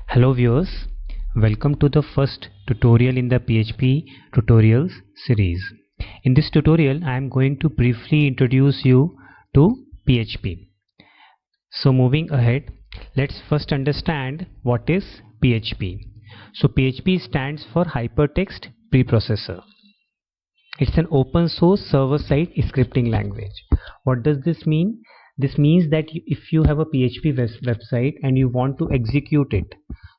Hello viewers, welcome to the first tutorial in the PHP tutorials series. In this tutorial I am going to briefly introduce you to PHP. So moving ahead, let's first understand what is PHP. So PHP stands for Hypertext Preprocessor. It's an open source server-side scripting language. What does this mean? This means that if you have a PHP website and you want to execute it,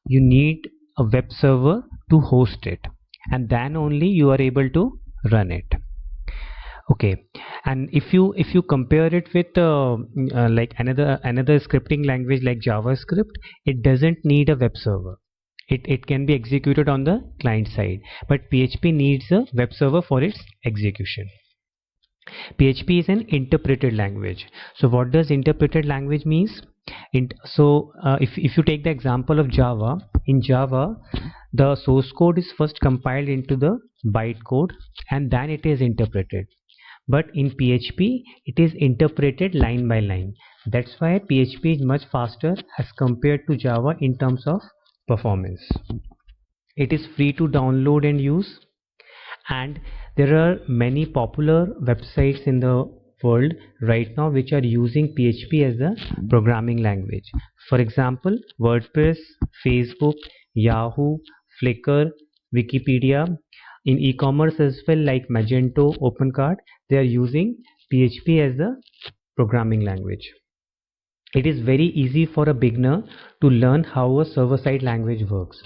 you need a web server to host it, and then only you are able to run it. Okay, and if you compare it with like another scripting language like JavaScript, it doesn't need a web server. It can be executed on the client side, but PHP needs a web server for its execution. PHP is an interpreted language. So what does interpreted language means? If you take the example of Java, in Java the source code is first compiled into the bytecode and then it is interpreted. But in PHP it is interpreted line by line. That's why PHP is much faster as compared to Java in terms of performance. It is free to download and use, and there are many popular websites in the world right now which are using PHP as a programming language. For example, WordPress, Facebook, Yahoo, Flickr, Wikipedia. In e-commerce as well, like Magento, OpenCart, they are using PHP as a programming language. It is very easy for a beginner to learn how a server-side language works.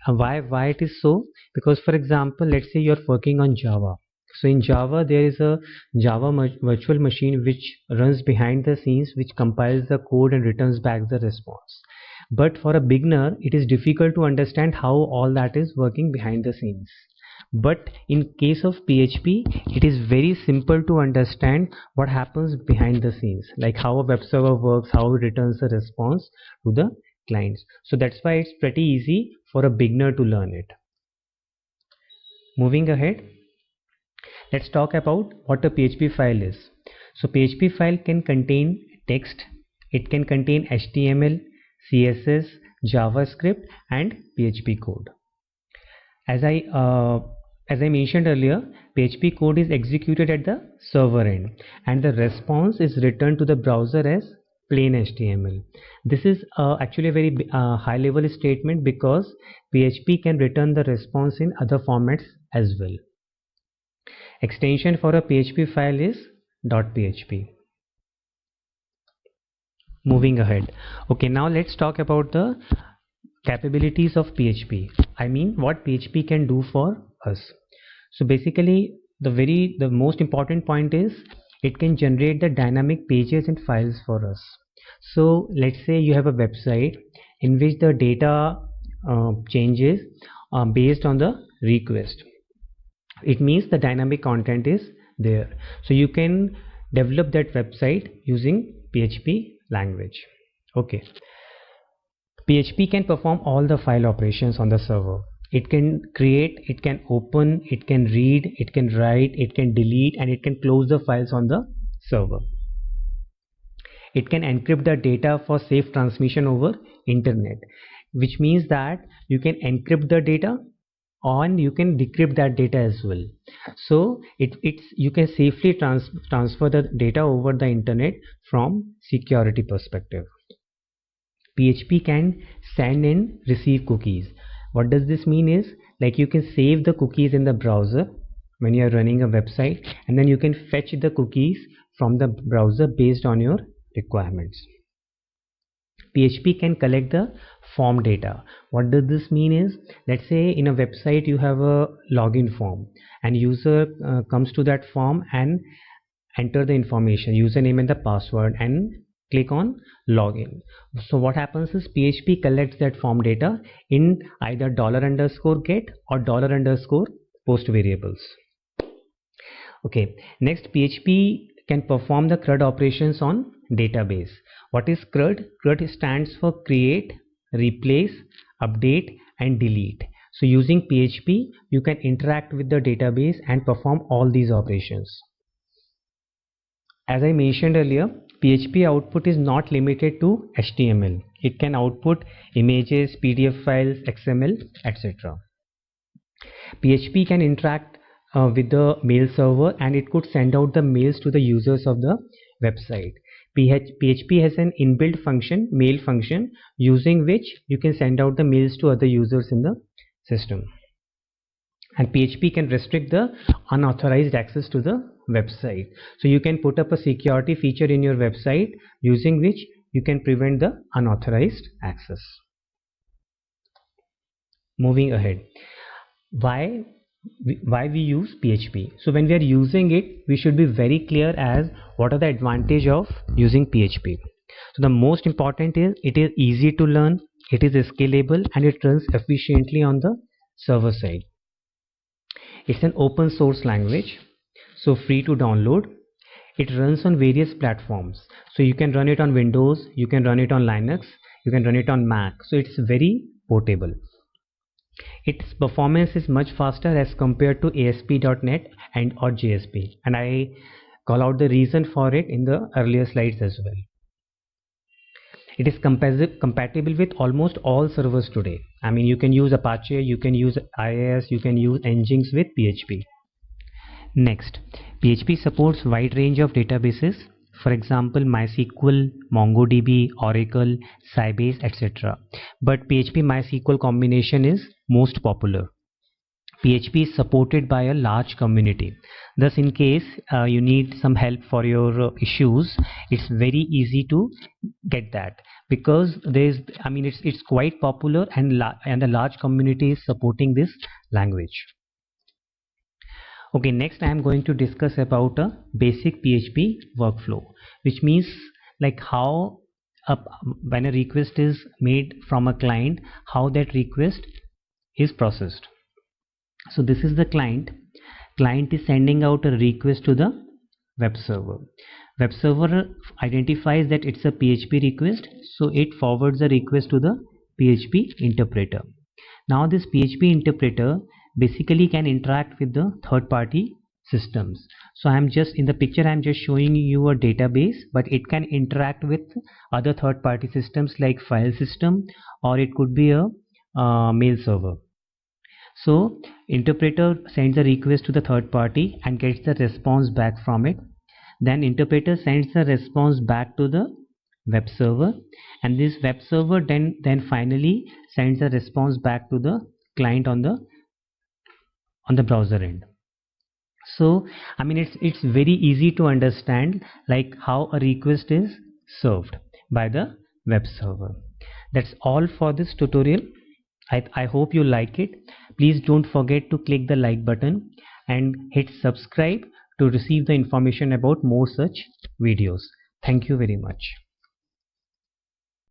Why it is so? Because for example, let's say you're working on Java. So in Java there is a Java virtual machine which runs behind the scenes, which compiles the code and returns back the response. But for a beginner it is difficult to understand how all that is working behind the scenes. But in case of PHP, it is very simple to understand what happens behind the scenes, like how a web server works, how it returns a response to the clients. So that's why it's pretty easy for a beginner to learn it. Moving ahead, let's talk about what a PHP file is. So PHP file can contain text, it can contain HTML, CSS, JavaScript and PHP code. As I mentioned earlier, PHP code is executed at the server end and the response is returned to the browser as plain HTML. This is actually a very high level statement because PHP can return the response in other formats as well. Extension for a PHP file is .php. Moving ahead. Okay, now let's talk about the capabilities of PHP. I mean what PHP can do for us. So basically the most important point is it can generate the dynamic pages and files for us. So let's say you have a website in which the data changes based on the request. It means the dynamic content is there. So you can develop that website using PHP language. Okay. PHP can perform all the file operations on the server. It can create, it can open, it can read, it can write, it can delete, and it can close the files on the server. It can encrypt the data for safe transmission over internet, which means that you can encrypt the data and you can decrypt that data as well. So you can safely transfer the data over the internet from security perspective. PHP can send and receive cookies. What does this mean is, like, you can save the cookies in the browser when you are running a website, and then you can fetch the cookies from the browser based on your requirements. PHP can collect the form data. What does this mean is, let's say in a website you have a login form and user comes to that form and enter the information, username and the password, and click on login. So what happens is PHP collects that form data in either $_get or $_post variables. Okay, next PHP can perform the CRUD operations on database. What is CRUD? CRUD stands for create, replace, update and delete. So using PHP you can interact with the database and perform all these operations. As I mentioned earlier, PHP output is not limited to HTML. It can output images, PDF files, XML, etc. PHP can interact with the mail server, and it could send out the mails to the users of the website. PHP has an inbuilt function, mail function, using which you can send out the mails to other users in the system. And PHP can restrict the unauthorized access to the website. So you can put up a security feature in your website using which you can prevent the unauthorized access. Moving ahead, why we use PHP? So when we are using it, we should be very clear as what are the advantage of using PHP. So the most important is it is easy to learn, it is scalable, and it runs efficiently on the server side. It's an open source language, so free to download. It runs on various platforms, so you can run it on Windows, you can run it on Linux, you can run it on Mac, so it's very portable. Its performance is much faster as compared to ASP.NET and or JSP, and I call out the reason for it in the earlier slides as well. It is compatible with almost all servers today. I mean, you can use Apache, you can use IIS, you can use Nginx with PHP. Next, PHP supports wide range of databases, for example MySQL, MongoDB, Oracle, Sybase, etc. But PHP MySQL combination is most popular. PHP is supported by a large community. Thus, in case you need some help for your issues, it's very easy to get that, because it's quite popular, and a large community is supporting this language. Okay, next I am going to discuss about a basic PHP workflow, which means like how when a request is made from a client, how that request is processed. So this is the client is sending out a request to the web server. Web server identifies that it's a PHP request, so it forwards the request to the PHP interpreter. Now this PHP interpreter basically can interact with the third-party systems. So in the picture I'm just showing you a database, but it can interact with other third-party systems like file system, or it could be a mail server. So interpreter sends a request to the third party and gets the response back from it. Then interpreter sends the response back to the web server, and this web server then finally sends a response back to the client on the browser end. So I mean, it's very easy to understand like how a request is served by the web server. That's all for this tutorial. I hope you like it. Please don't forget to click the like button and hit subscribe to receive the information about more such videos. Thank you very much.